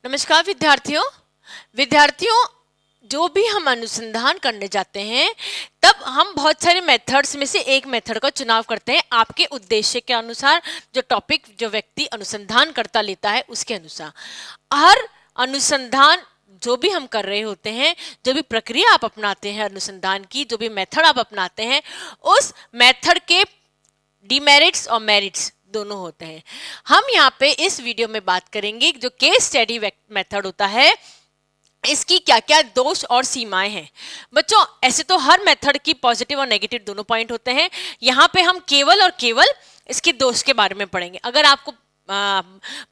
नमस्कार विद्यार्थियों। विद्यार्थियों, जो भी हम अनुसंधान करने जाते हैं तब हम बहुत सारे मेथड्स में से एक मेथड का चुनाव करते हैं आपके उद्देश्य के अनुसार, जो टॉपिक जो व्यक्ति अनुसंधान करता लेता है उसके अनुसार। हर अनुसंधान जो भी हम कर रहे होते हैं, जो भी प्रक्रिया आप अपनाते हैं अनुसंधान की, जो भी मेथड आप अपनाते हैं, उस मेथड के डिमेरिट्स और मेरिट्स दोनों होते हैं। हम यहाँ पे इस वीडियो में बात करेंगे जो केस स्टडी मेथड होता है, इसकी क्या क्या दोष और सीमाएं हैं। बच्चों, ऐसे तो हर मेथड की पॉजिटिव और नेगेटिव दोनों पॉइंट होते हैं। यहाँ पे हम केवल और केवल इसके दोष के बारे में पढ़ेंगे। अगर आपको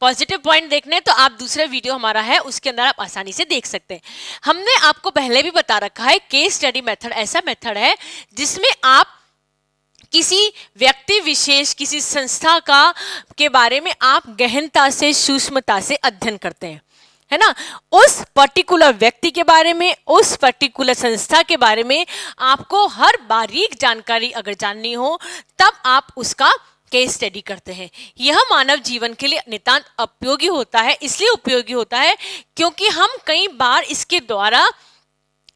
पॉजिटिव पॉइंट देखने हैं तो आप दूसरा वीडियो हमारा है, उसके अंदर आप आसानी से देख सकते हैं। हमने आपको पहले भी बता रखा है, केस स्टडी मेथड ऐसा मेथड है जिसमें आप किसी व्यक्ति विशेष, किसी संस्था का के बारे में आप गहनता से, सूक्ष्मता से अध्ययन करते हैं, है ना। उस पर्टिकुलर व्यक्ति के बारे में, उस पर्टिकुलर संस्था के बारे में आपको हर बारीक जानकारी अगर जाननी हो तब आप उसका केस स्टडी करते हैं। यह मानव जीवन के लिए नितांत उपयोगी होता है। इसलिए उपयोगी होता है क्योंकि हम कई बार इसके द्वारा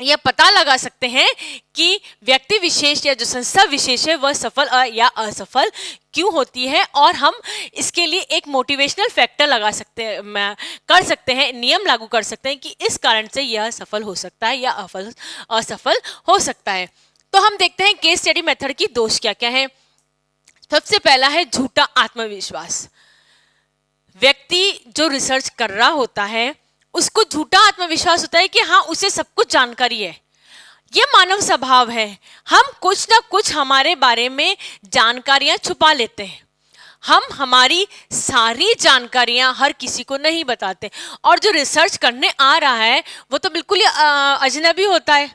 यह पता लगा सकते हैं कि व्यक्ति विशेष या जो संस्था विशेष है वह सफल या असफल क्यों होती है, और हम इसके लिए एक मोटिवेशनल फैक्टर लगा सकते हैं, कर सकते हैं, नियम लागू कर सकते हैं कि इस कारण से यह सफल हो सकता है या असफल हो सकता है। तो हम देखते हैं केस स्टडी मेथड की दोष क्या क्या है। सबसे पहला है झूठा आत्मविश्वास। व्यक्ति जो रिसर्च कर रहा होता है उसको झूठा आत्मविश्वास होता है कि हाँ, उसे सब कुछ जानकारी है। ये मानव स्वभाव है, हम कुछ ना कुछ हमारे बारे में जानकारियां छुपा लेते हैं। हम हमारी सारी जानकारियां हर किसी को नहीं बताते, और जो रिसर्च करने आ रहा है वो तो बिल्कुल ही अजनबी होता है।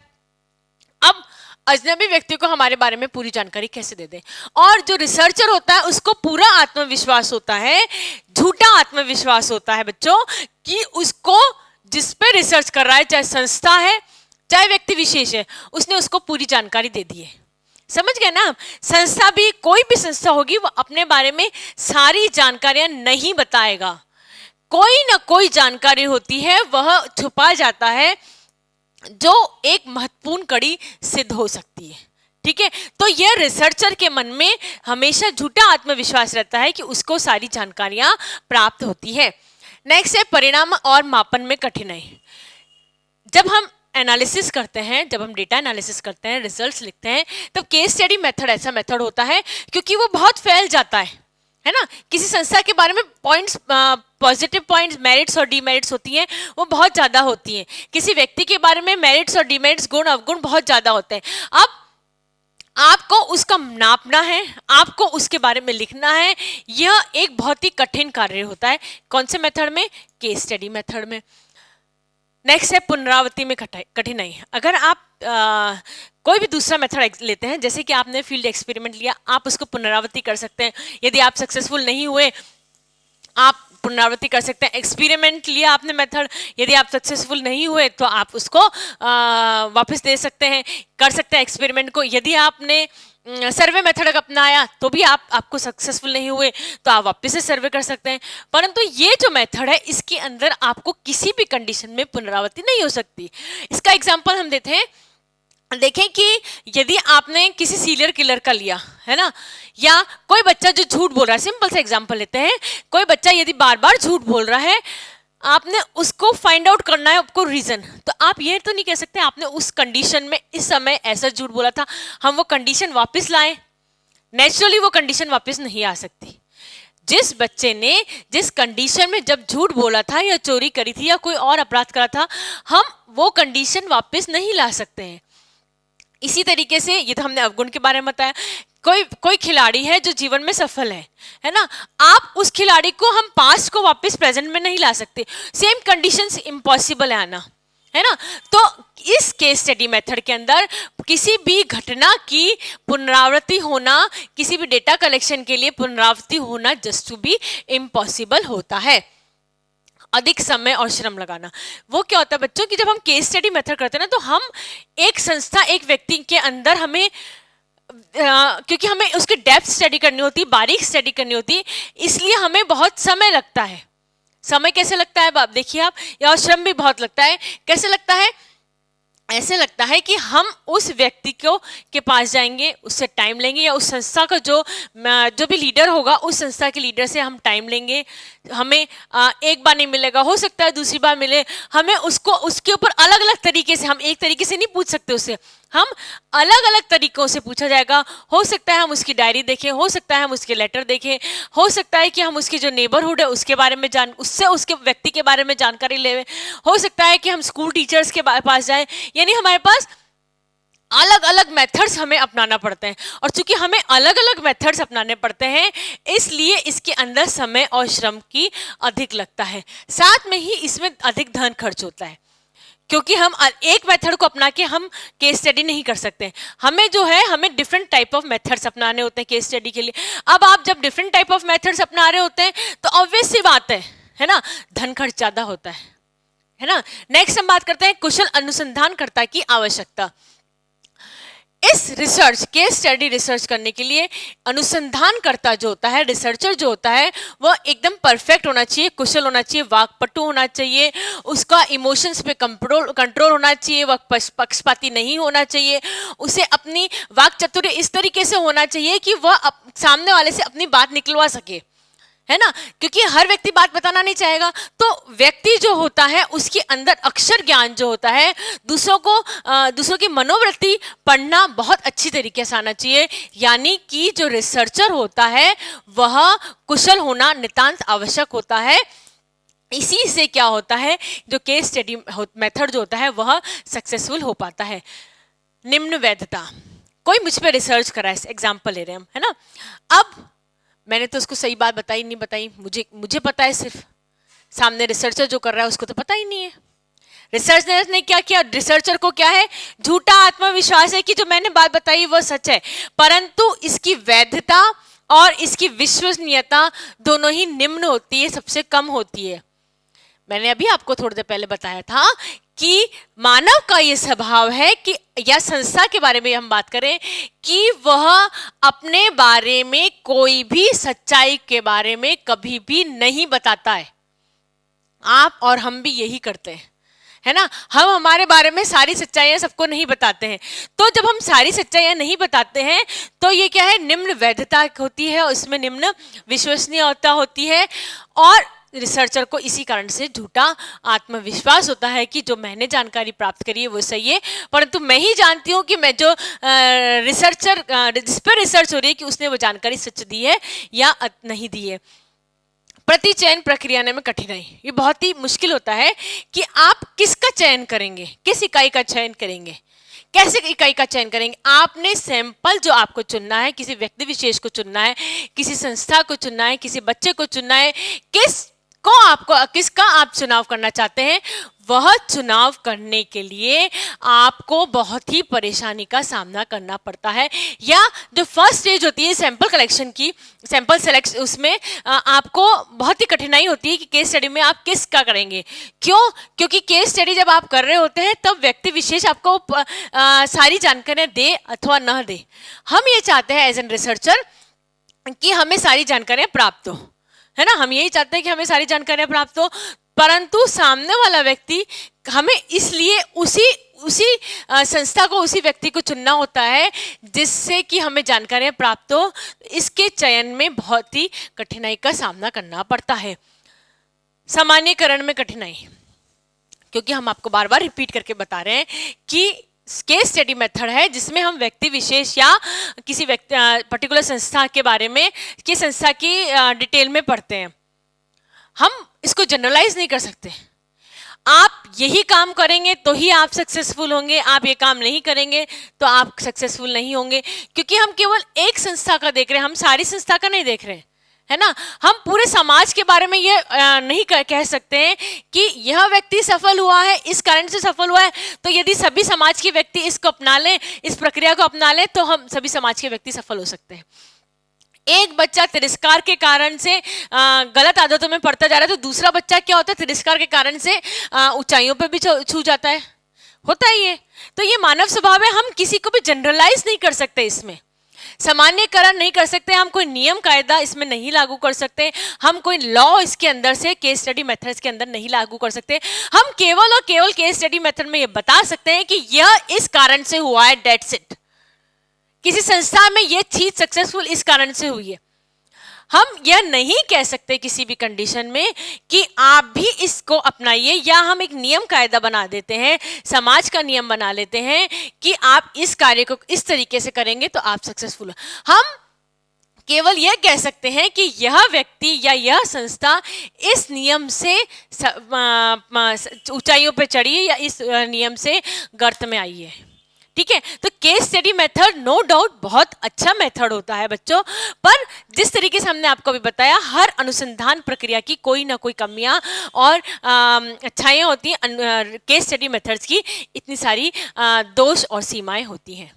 अब अजनबी व्यक्ति को हमारे बारे में पूरी जानकारी कैसे दे दें? और जो रिसर्चर होता है उसको पूरा आत्मविश्वास होता है, झूठा आत्मविश्वास होता है बच्चों, कि उसको जिस पे रिसर्च कर रहा है, चाहे संस्था है चाहे व्यक्ति विशेष है, उसने उसको पूरी जानकारी दे दी है। समझ गए ना? संस्था भी, कोई भी संस्था होगी, वो अपने बारे में सारी जानकारियां नहीं बताएगा। कोई ना कोई जानकारी होती है, वह छुपा जाता है, जो एक महत्वपूर्ण कड़ी सिद्ध हो सकती है। ठीक है, तो यह रिसर्चर के मन में हमेशा झूठा आत्मविश्वास रहता है कि उसको सारी जानकारियां प्राप्त होती है। नेक्स्ट है परिणाम और मापन में कठिनाई। जब हम एनालिसिस करते हैं, जब हम डेटा एनालिसिस करते हैं, रिजल्ट्स लिखते हैं, तब केस स्टडी मेथड ऐसा मेथड होता है क्योंकि वो बहुत फैल जाता है ना। किसी संस्था के बारे में पॉइंट्स, पॉजिटिव पॉइंट्स, मेरिट्स और डीमेरिट्स होती हैं, वो बहुत ज़्यादा होती हैं। किसी व्यक्ति के बारे में मेरिट्स और डीमेरिट्स, गुण अवगुण बहुत ज़्यादा होते हैं। अब आपको उसका नापना है, आपको उसके बारे में लिखना है। यह एक बहुत ही कठिन कार्य होता है। कौन से मेथड में? केस स्टडी मेथड में। नेक्स्ट है पुनरावृत्ति में कठिनाई। अगर आप कोई भी दूसरा मेथड लेते हैं, जैसे कि आपने फील्ड एक्सपेरिमेंट लिया, आप उसको पुनरावृत्ति कर सकते हैं। यदि आप सक्सेसफुल नहीं हुए, आप पुनरावृत्ति कर सकते हैं। एक्सपेरिमेंट लिया आपने मेथड, यदि आप सक्सेसफुल नहीं हुए तो आप उसको वापस दे सकते हैं, कर सकते हैं एक्सपेरिमेंट को। यदि आपने सर्वे मेथड अपनाया तो भी आपको सक्सेसफुल नहीं हुए तो आप वापस से सर्वे कर सकते हैं। परंतु ये जो मेथड है, इसके अंदर आपको किसी भी कंडीशन में पुनरावृत्ति नहीं हो सकती। इसका एग्जांपल हम देते हैं। देखें कि यदि आपने किसी सीरियल किलर का लिया है ना, या कोई बच्चा जो झूठ बोल रहा है, सिंपल सा एग्जांपल लेते हैं। कोई बच्चा यदि बार बार झूठ बोल रहा है, आपने उसको फाइंड आउट करना है, आपको रीजन, तो आप ये तो नहीं कह सकते आपने उस कंडीशन में इस समय ऐसा झूठ बोला था, हम वो कंडीशन वापस लाएं। नेचुरली वो कंडीशन वापस नहीं आ सकती। जिस बच्चे ने जिस कंडीशन में जब झूठ बोला था या चोरी करी थी या कोई और अपराध करा था, हम वो कंडीशन वापस नहीं ला सकते हैं। इसी तरीके से, ये तो हमने अवगुण के बारे में बताया। कोई खिलाड़ी है जो जीवन में सफल है ना, आप उस खिलाड़ी को हम पास्ट को वापस प्रेजेंट में नहीं ला सकते। सेम कंडीशंस इम्पॉसिबल है आना, है ना। तो इस केस स्टडी मेथड के अंदर किसी भी घटना की पुनरावृत्ति होना, किसी भी डेटा कलेक्शन के लिए पुनरावृत्ति होना जस्ट टू बी इम्पॉसिबल होता है। अधिक समय और श्रम लगाना। वो क्या होता है बच्चों कि जब हम केस स्टडी मेथड करते हैं ना, तो हम एक संस्था, एक व्यक्ति के अंदर हमें क्योंकि हमें उसकी डेप्थ स्टडी करनी होती है, बारीक स्टडी करनी होती है, इसलिए हमें बहुत समय लगता है। समय कैसे लगता है बाप देखिए आप, या और श्रम भी बहुत लगता है। कैसे लगता है? ऐसे लगता है कि हम उस व्यक्ति को के पास जाएंगे, उससे टाइम लेंगे, या उस संस्था का जो भी लीडर होगा उस संस्था के लीडर से हम टाइम लेंगे। हमें एक बार नहीं मिलेगा, हो सकता है दूसरी बार मिले। हमें उसको उसके ऊपर अलग अलग तरीके से, हम एक तरीके से नहीं पूछ सकते उससे, हम अलग अलग तरीकों से पूछा जाएगा। हो सकता है हम उसकी डायरी देखें, हो सकता है हम उसके लेटर देखें, हो सकता है कि हम उसकी जो नेबरहुड है उसके बारे में उससे उसके व्यक्ति के बारे में जानकारी ले। हो सकता है कि हम स्कूल टीचर्स के पास जाएं। यानी हमारे पास अलग अलग मेथड्स हमें अपनाना पड़ते हैं, और चूंकि हमें अलग अलग मेथड्स अपनाने पड़ते हैं इसलिए इसके अंदर समय और श्रम की अधिक लगता है, साथ में ही इसमें अधिक धन खर्च होता है, क्योंकि हम एक मेथड को अपना के हम केस स्टडी नहीं कर सकते। हमें जो है हमें डिफरेंट टाइप ऑफ मेथड्स अपनाने होते हैं केस स्टडी के लिए। अब आप जब डिफरेंट टाइप ऑफ मेथड्स अपना रहे होते हैं तो ऑब्वियस सी बात है ना, धन खर्च ज्यादा होता है ना। नेक्स्ट हम बात करते हैं कुशल अनुसंधानकर्ता की आवश्यकता। इस रिसर्च केस स्टडी रिसर्च करने के लिए अनुसंधानकर्ता जो होता है, रिसर्चर जो होता है, वह एकदम परफेक्ट होना चाहिए, कुशल होना चाहिए, वाकपटु होना चाहिए, उसका इमोशंस पे कंट्रोल होना चाहिए, वह पक्षपाती नहीं होना चाहिए, उसे अपनी वाक चातुर्य इस तरीके से होना चाहिए कि वह सामने वाले से अपनी बात निकलवा सके, है ना, क्योंकि हर व्यक्ति बात बताना नहीं चाहेगा। तो व्यक्ति जो होता है उसके अंदर अक्षर ज्ञान जो होता है, दूसरों की मनोवृत्ति पढ़ना बहुत अच्छी तरीके से आना चाहिए। यानी कि जो रिसर्चर होता है वह कुशल होना नितांत आवश्यक होता है। इसी से क्या होता है, जो केस स्टडी मेथड जो होता है वह सक्सेसफुल हो पाता है। निम्न वैधता, कोई मुझ पर रिसर्च करा है, एग्जाम्पल ले रहे हैं हम, है ना। अब मैंने तो उसको सही बात बताई नहीं बताई, मुझे पता है, सिर्फ सामने रिसर्चर जो कर रहा है उसको तो पता ही नहीं है। रिसर्चर ने क्या किया, रिसर्चर को क्या है, झूठा आत्मविश्वास है कि जो मैंने बात बताई वो सच है, परंतु इसकी वैधता और इसकी विश्वसनीयता दोनों ही निम्न होती है, सबसे कम होती है। मैंने अभी आपको थोड़ी देर पहले बताया था कि मानव का ये स्वभाव है कि, या संस्था के बारे में हम बात करें, कि वह अपने बारे में कोई भी सच्चाई के बारे में कभी भी नहीं बताता है। आप और हम भी यही करते हैं, है ना। हम हमारे बारे में सारी सच्चाइयां सबको नहीं बताते हैं। तो जब हम सारी सच्चाइयां नहीं बताते हैं तो ये क्या है, निम्न वैधता होती है, उसमें निम्न विश्वसनीयता होती है, और रिसर्चर को इसी कारण से झूठा आत्मविश्वास होता है कि जो मैंने जानकारी प्राप्त करी है वो सही है, परंतु मैं ही जानती हूँ कि मैं जो रिसर्चर जिस पर रिसर्च हो रही है कि उसने वो जानकारी सच दी है या नहीं दी है। प्रति चयन प्रक्रिया में कठिनाई, ये बहुत ही मुश्किल होता है कि आप किसका चयन करेंगे, किस इकाई का चयन करेंगे, कैसे इकाई का चयन करेंगे। आपने सैंपल जो आपको चुनना है, किसी व्यक्ति विशेष को चुनना है, किसी संस्था को चुनना है, किसी बच्चे को चुनना है, किसका आप चुनाव करना चाहते हैं, वह चुनाव करने के लिए आपको बहुत ही परेशानी का सामना करना पड़ता है। या जो फर्स्ट स्टेज होती है सैंपल कलेक्शन की, सैंपल सेलेक्ट, उसमें आपको बहुत ही कठिनाई होती है कि केस स्टडी में आप किसका करेंगे। क्यों? क्योंकि केस स्टडी जब आप कर रहे होते हैं तब व्यक्ति विशेष आपको सारी जानकारियां दे अथवा न दे। हम ये चाहते हैं एज एन रिसर्चर कि हमें सारी जानकारियां प्राप्त हो, है ना, हम यही चाहते हैं कि हमें सारी जानकारियां प्राप्त हो, परंतु सामने वाला व्यक्ति, हमें इसलिए उसी संस्था को, उसी व्यक्ति को चुनना होता है जिससे कि हमें जानकारियां प्राप्त हो। इसके चयन में बहुत ही कठिनाई का सामना करना पड़ता है। सामान्यकरण में कठिनाई, क्योंकि हम आपको बार बार रिपीट करके बता रहे हैं कि केस स्टडी मेथड है जिसमें हम व्यक्ति विशेष या किसी व्यक्ति पर्टिकुलर संस्था के बारे में, कि संस्था की डिटेल में पढ़ते हैं। हम इसको जनरलाइज नहीं कर सकते। आप यही काम करेंगे तो ही आप सक्सेसफुल होंगे, आप ये काम नहीं करेंगे तो आप सक्सेसफुल नहीं होंगे, क्योंकि हम केवल एक संस्था का देख रहे हैं, हम सारी संस्था का नहीं देख रहे हैं, है ना। हम पूरे समाज के बारे में ये नहीं कह सकते हैं कि यह व्यक्ति सफल हुआ है, इस कारण से सफल हुआ है, तो यदि सभी समाज के व्यक्ति इसको अपना लें, इस प्रक्रिया को अपना लें, तो हम सभी समाज के व्यक्ति सफल हो सकते हैं। एक बच्चा तिरस्कार के कारण से गलत आदतों में पड़ता जा रहा है, तो दूसरा बच्चा क्या होता है, तिरस्कार के कारण से ऊंचाइयों पे भी छू जाता है, होता ही है। तो ये मानव स्वभाव है, हम किसी को भी जनरलाइज नहीं कर सकते इसमें। सामान्यकरण नहीं कर सकते, हम कोई नियम कायदा इसमें नहीं लागू कर सकते, हम कोई लॉ इसके अंदर से केस स्टडी मेथड्स के अंदर नहीं लागू कर सकते। हम केवल और केवल केस स्टडी मेथड में ये बता सकते हैं कि यह इस कारण से हुआ है, डेट्स इट। किसी संस्था में यह चीज सक्सेसफुल इस कारण से हुई है। हम यह नहीं कह सकते किसी भी कंडीशन में कि आप भी इसको अपनाइए, या हम एक नियम कायदा बना देते हैं, समाज का नियम बना लेते हैं कि आप इस कार्य को इस तरीके से करेंगे तो आप सक्सेसफुल। हम केवल यह कह सकते हैं कि यह व्यक्ति या यह संस्था इस नियम से ऊंचाइयों पर चढ़ी है या इस नियम से गर्त में आई है। ठीक है, तो case study method no doubt बहुत अच्छा मेथड होता है बच्चों, पर जिस तरीके से हमने आपको अभी बताया, हर अनुसंधान प्रक्रिया की कोई ना कोई कमियां और अच्छाइयां होती हैं। केस स्टडी मेथड्स की इतनी सारी दोष और सीमाएं होती हैं।